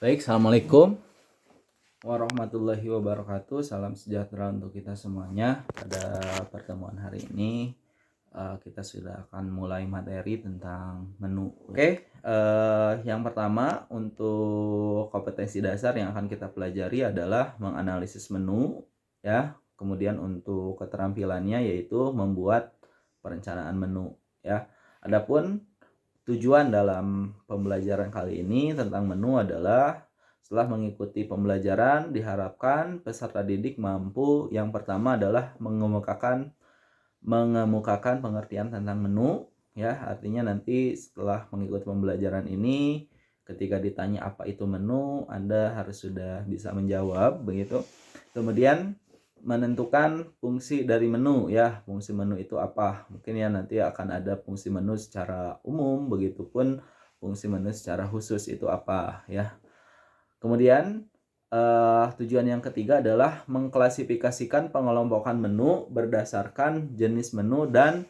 Baik, assalamualaikum warahmatullahi wabarakatuh. Salam sejahtera untuk kita semuanya. Pada pertemuan hari ini kita sudah akan mulai materi tentang menu. Oke, yang pertama untuk kompetensi dasar yang akan kita pelajari adalah menganalisis menu, ya. Kemudian untuk keterampilannya yaitu membuat perencanaan menu, ya. Adapun tujuan dalam pembelajaran kali ini tentang menu adalah setelah mengikuti pembelajaran diharapkan peserta didik mampu yang pertama adalah mengemukakan pengertian tentang menu, ya. Artinya nanti setelah mengikuti pembelajaran ini ketika ditanya apa itu menu, Anda harus sudah bisa menjawab begitu. Kemudian menentukan fungsi dari menu, ya. Fungsi menu itu apa? Mungkin ya nanti akan ada fungsi menu secara umum, begitupun fungsi menu secara khusus itu apa, ya. Kemudian tujuan yang ketiga adalah mengklasifikasikan pengelompokan menu berdasarkan jenis menu dan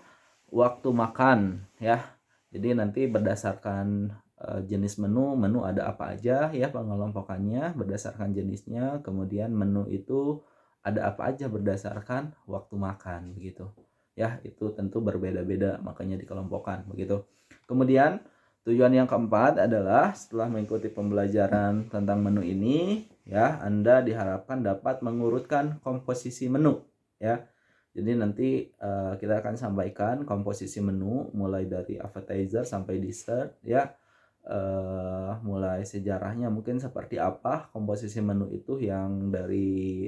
waktu makan, ya. Jadi nanti berdasarkan jenis menu ada apa aja, ya, pengelompokannya berdasarkan jenisnya. Kemudian menu itu ada apa aja berdasarkan waktu makan, begitu, ya. Itu tentu berbeda-beda, makanya dikelompokkan begitu. Kemudian tujuan yang keempat adalah setelah mengikuti pembelajaran tentang menu ini, ya, Anda diharapkan dapat mengurutkan komposisi menu, ya. Jadi nanti kita akan sampaikan komposisi menu mulai dari appetizer sampai dessert, ya. Mulai sejarahnya mungkin seperti apa komposisi menu itu, yang dari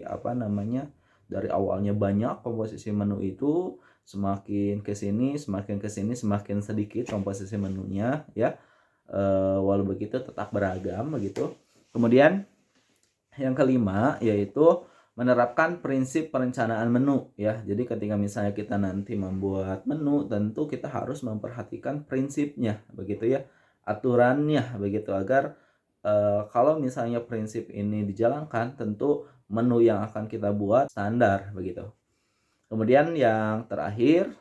dari awalnya banyak komposisi menu itu, semakin kesini semakin sedikit komposisi menunya, ya. Walau begitu tetap beragam begitu. Kemudian yang kelima yaitu menerapkan prinsip perencanaan menu, ya. Jadi ketika misalnya kita nanti membuat menu, tentu kita harus memperhatikan prinsipnya begitu, ya, aturannya begitu, agar kalau misalnya prinsip ini dijalankan, tentu menu yang akan kita buat standar begitu. Kemudian yang terakhir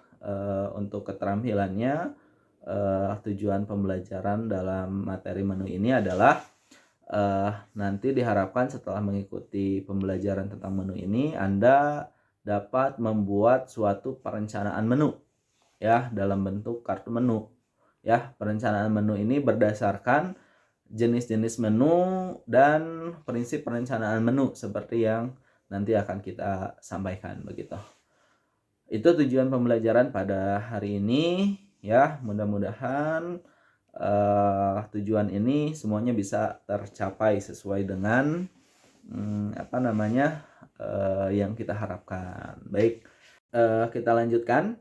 untuk keterampilannya, tujuan pembelajaran dalam materi menu ini adalah nanti diharapkan setelah mengikuti pembelajaran tentang menu ini Anda dapat membuat suatu perencanaan menu, ya, dalam bentuk kartu menu, ya. Perencanaan menu ini berdasarkan jenis-jenis menu dan prinsip perencanaan menu seperti yang nanti akan kita sampaikan begitu. Itu tujuan pembelajaran pada hari ini, ya. Mudah-mudahan tujuan ini semuanya bisa tercapai sesuai dengan yang kita harapkan. Baik, kita lanjutkan.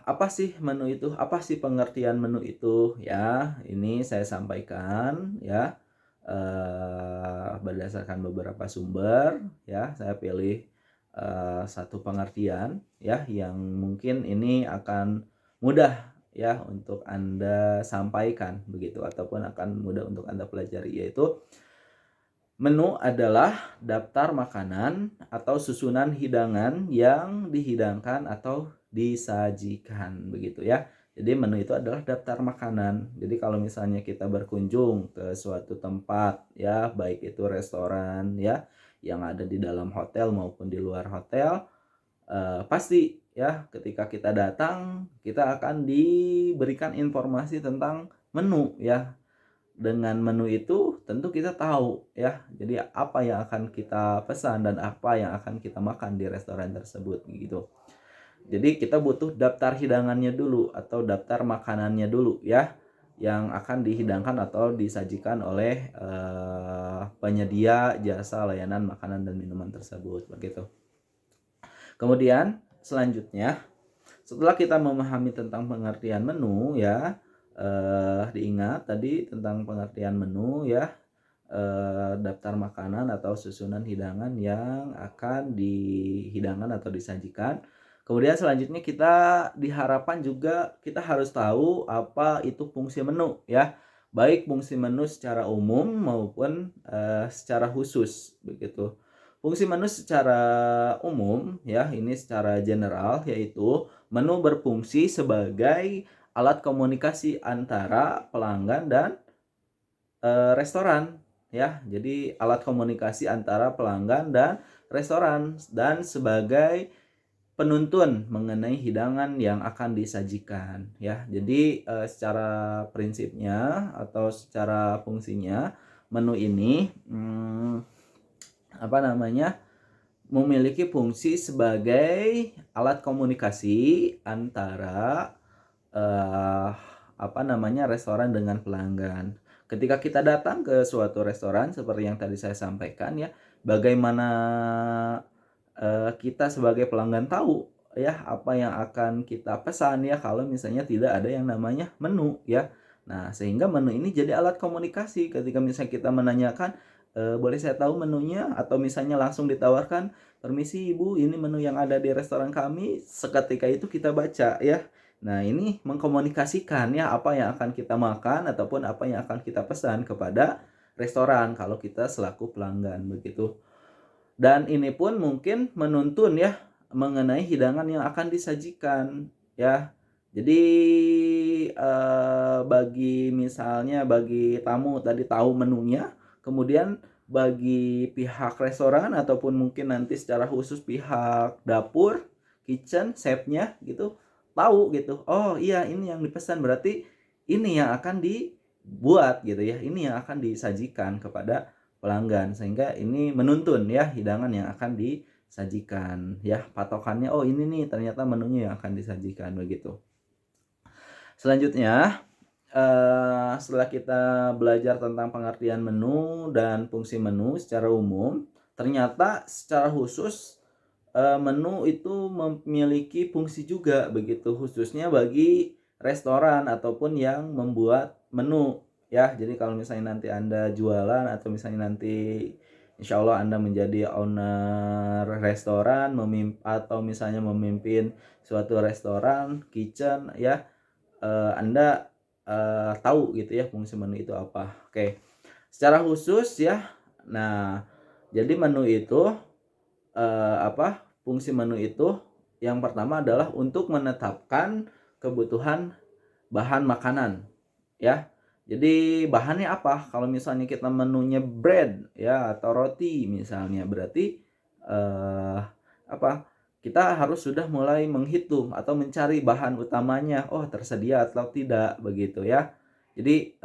Apa sih menu itu? Apa sih pengertian menu itu? Ya, ini saya sampaikan, ya, berdasarkan beberapa sumber, ya. Saya pilih satu pengertian, ya, yang mungkin ini akan mudah, ya, untuk Anda sampaikan begitu, ataupun akan mudah untuk Anda pelajari, yaitu menu adalah daftar makanan atau susunan hidangan yang dihidangkan atau disajikan begitu, ya. Jadi menu itu adalah daftar makanan. Jadi kalau misalnya kita berkunjung ke suatu tempat, ya, baik itu restoran, ya, yang ada di dalam hotel maupun di luar hotel, pasti, ya, ketika kita datang kita akan diberikan informasi tentang menu, ya. Dengan menu itu tentu kita tahu, ya, jadi apa yang akan kita pesan dan apa yang akan kita makan di restoran tersebut gitu. Jadi kita butuh daftar hidangannya dulu atau daftar makanannya dulu, ya, yang akan dihidangkan atau disajikan oleh penyedia jasa layanan makanan dan minuman tersebut begitu. Kemudian selanjutnya, setelah kita memahami tentang pengertian menu, ya, diingat tadi tentang pengertian menu, ya, daftar makanan atau susunan hidangan yang akan dihidangkan atau disajikan. Kemudian selanjutnya kita diharapkan juga kita harus tahu apa itu fungsi menu, ya. Baik fungsi menu secara umum maupun secara khusus begitu. Fungsi menu secara umum, ya, ini secara general, yaitu menu berfungsi sebagai alat komunikasi antara pelanggan dan restoran ya. Jadi alat komunikasi antara pelanggan dan restoran dan sebagai penuntun mengenai hidangan yang akan disajikan ya. Jadi secara prinsipnya atau secara fungsinya menu ini apa namanya memiliki fungsi sebagai alat komunikasi antara eh, apa namanya restoran dengan pelanggan. Ketika kita datang ke suatu restoran seperti yang tadi saya sampaikan ya, bagaimana kita sebagai pelanggan tahu ya apa yang akan kita pesan ya kalau misalnya tidak ada yang namanya menu ya. Nah, sehingga menu ini jadi alat komunikasi ketika misalnya kita menanyakan, boleh saya tahu menunya? Atau misalnya langsung ditawarkan, permisi ibu, ini menu yang ada di restoran kami. Seketika itu kita baca ya. Nah, ini mengkomunikasikan ya apa yang akan kita makan ataupun apa yang akan kita pesan kepada restoran kalau kita selaku pelanggan begitu. Dan ini pun mungkin menuntun ya mengenai hidangan yang akan disajikan ya. Jadi bagi tamu tadi tahu menunya, kemudian bagi pihak restoran ataupun mungkin nanti secara khusus pihak dapur, kitchen, chefnya gitu, tahu gitu. Oh iya ini yang dipesan berarti ini yang akan dibuat gitu ya. Ini yang akan disajikan kepada pelanggan sehingga ini menuntun ya hidangan yang akan disajikan ya. Patokannya oh ini nih ternyata menunya yang akan disajikan begitu. Selanjutnya setelah kita belajar tentang pengertian menu dan fungsi menu secara umum, ternyata secara khusus menu itu memiliki fungsi juga begitu, khususnya bagi restoran ataupun yang membuat menu ya. Jadi kalau misalnya nanti Anda jualan atau misalnya nanti insya Allah Anda menjadi owner restoran atau misalnya memimpin suatu restoran kitchen ya, Anda tahu gitu ya fungsi menu itu apa. Oke. Secara khusus ya. Nah, jadi menu itu fungsi menu itu yang pertama adalah untuk menetapkan kebutuhan bahan makanan ya. Jadi bahannya apa? Kalau misalnya kita menunya bread ya atau roti misalnya, berarti eh apa? Kita harus sudah mulai menghitung atau mencari bahan utamanya. Oh, tersedia atau tidak begitu ya. Jadi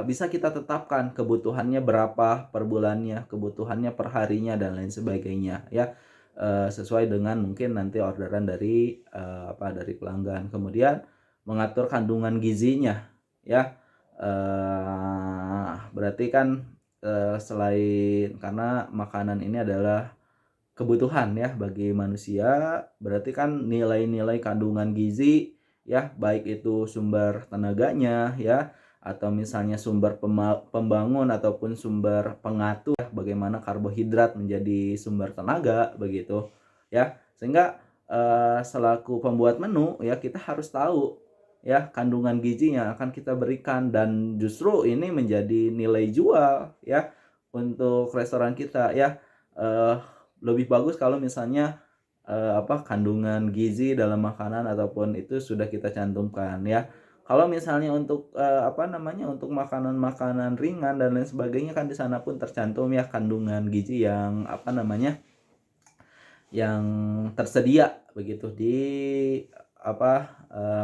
bisa kita tetapkan kebutuhannya berapa per bulannya, kebutuhannya per harinya dan lain sebagainya ya. Sesuai dengan mungkin nanti orderan dari dari pelanggan. Kemudian mengatur kandungan gizinya ya. Berarti kan selain karena makanan ini adalah kebutuhan ya bagi manusia, berarti kan nilai-nilai kandungan gizi ya, baik itu sumber tenaganya ya atau misalnya sumber pembangun ataupun sumber pengatur ya, bagaimana karbohidrat menjadi sumber tenaga begitu ya. Sehingga selaku pembuat menu ya kita harus tahu ya kandungan gizi yang akan kita berikan dan justru ini menjadi nilai jual ya untuk restoran kita ya. Lebih bagus kalau misalnya kandungan gizi dalam makanan ataupun itu sudah kita cantumkan ya. Kalau misalnya untuk untuk makanan-makanan ringan dan lain sebagainya kan di sana pun tercantum ya kandungan gizi yang yang tersedia begitu di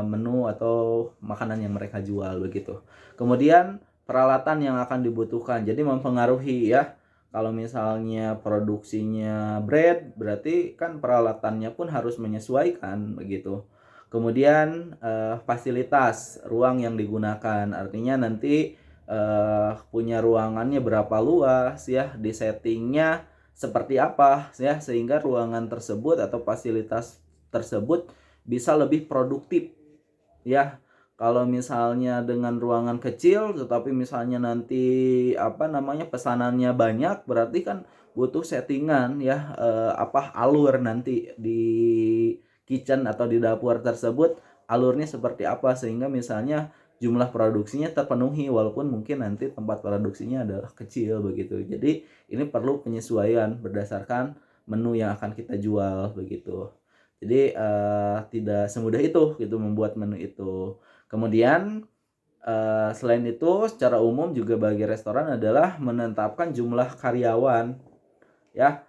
menu atau makanan yang mereka jual begitu. Kemudian peralatan yang akan dibutuhkan jadi mempengaruhi ya. Kalau misalnya produksinya bread berarti kan peralatannya pun harus menyesuaikan begitu. Kemudian fasilitas ruang yang digunakan artinya nanti punya ruangannya berapa luas ya, di settingnya seperti apa ya sehingga ruangan tersebut atau fasilitas tersebut bisa lebih produktif ya. Kalau misalnya dengan ruangan kecil tetapi misalnya nanti pesanannya banyak berarti kan butuh settingan ya alur nanti di kitchen atau di dapur tersebut alurnya seperti apa sehingga misalnya jumlah produksinya terpenuhi walaupun mungkin nanti tempat produksinya adalah kecil begitu. Jadi ini perlu penyesuaian berdasarkan menu yang akan kita jual begitu. Jadi tidak semudah itu gitu membuat menu itu. Kemudian Selain itu secara umum juga bagi restoran adalah menetapkan jumlah karyawan ya.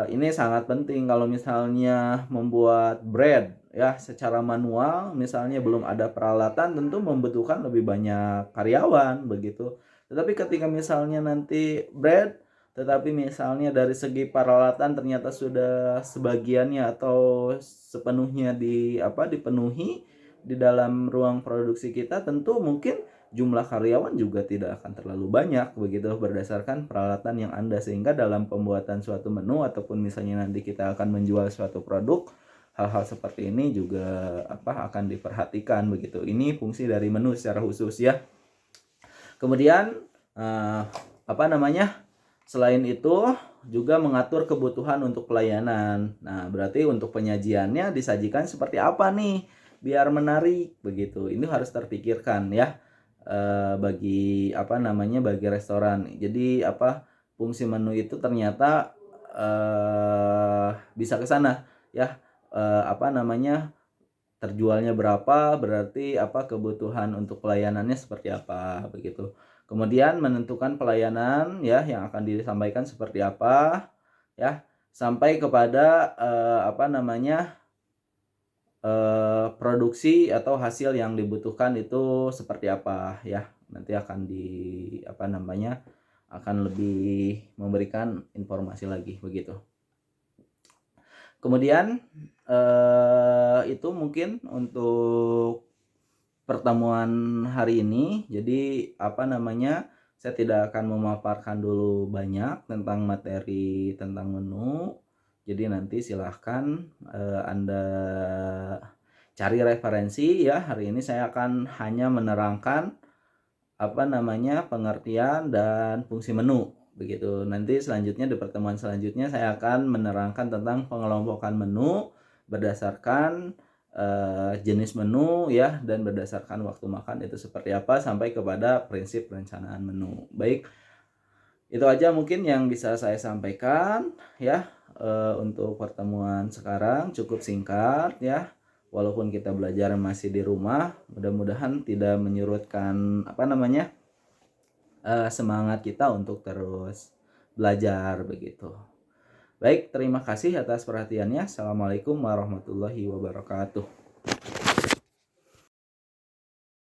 Ini sangat penting kalau misalnya membuat bread ya secara manual, misalnya belum ada peralatan, tentu membutuhkan lebih banyak karyawan begitu. Tetapi ketika misalnya nanti bread, tetapi misalnya dari segi peralatan ternyata sudah sebagiannya atau sepenuhnya dipenuhi di dalam ruang produksi kita, tentu mungkin jumlah karyawan juga tidak akan terlalu banyak begitu berdasarkan peralatan yang Anda, sehingga dalam pembuatan suatu menu ataupun misalnya nanti kita akan menjual suatu produk, hal-hal seperti ini juga akan diperhatikan begitu. Ini fungsi dari menu secara khusus ya. Kemudian eh, selain itu juga mengatur kebutuhan untuk pelayanan. Nah, berarti untuk penyajiannya disajikan seperti apa nih biar menarik begitu. Ini harus terpikirkan ya bagi restoran. Jadi fungsi menu itu ternyata bisa ke sana ya. Terjualnya berapa, berarti kebutuhan untuk pelayanannya seperti apa begitu. Kemudian menentukan pelayanan ya yang akan disampaikan seperti apa ya, sampai kepada produksi atau hasil yang dibutuhkan itu seperti apa ya. Nanti akan akan lebih memberikan informasi lagi begitu. Kemudian itu mungkin untuk pertemuan hari ini. Jadi saya tidak akan memaparkan dulu banyak tentang materi tentang menu. Jadi nanti silahkan Anda cari referensi ya. Hari ini saya akan hanya menerangkan pengertian dan fungsi menu begitu. Nanti selanjutnya di pertemuan selanjutnya saya akan menerangkan tentang pengelompokan menu berdasarkan jenis menu ya, dan berdasarkan waktu makan itu seperti apa, sampai kepada prinsip perencanaan menu. Baik, itu aja mungkin yang bisa saya sampaikan ya. Untuk pertemuan sekarang cukup singkat ya, walaupun kita belajar masih di rumah, mudah-mudahan tidak menyurutkan semangat kita untuk terus belajar begitu. Baik, terima kasih atas perhatiannya. Assalamualaikum warahmatullahi wabarakatuh.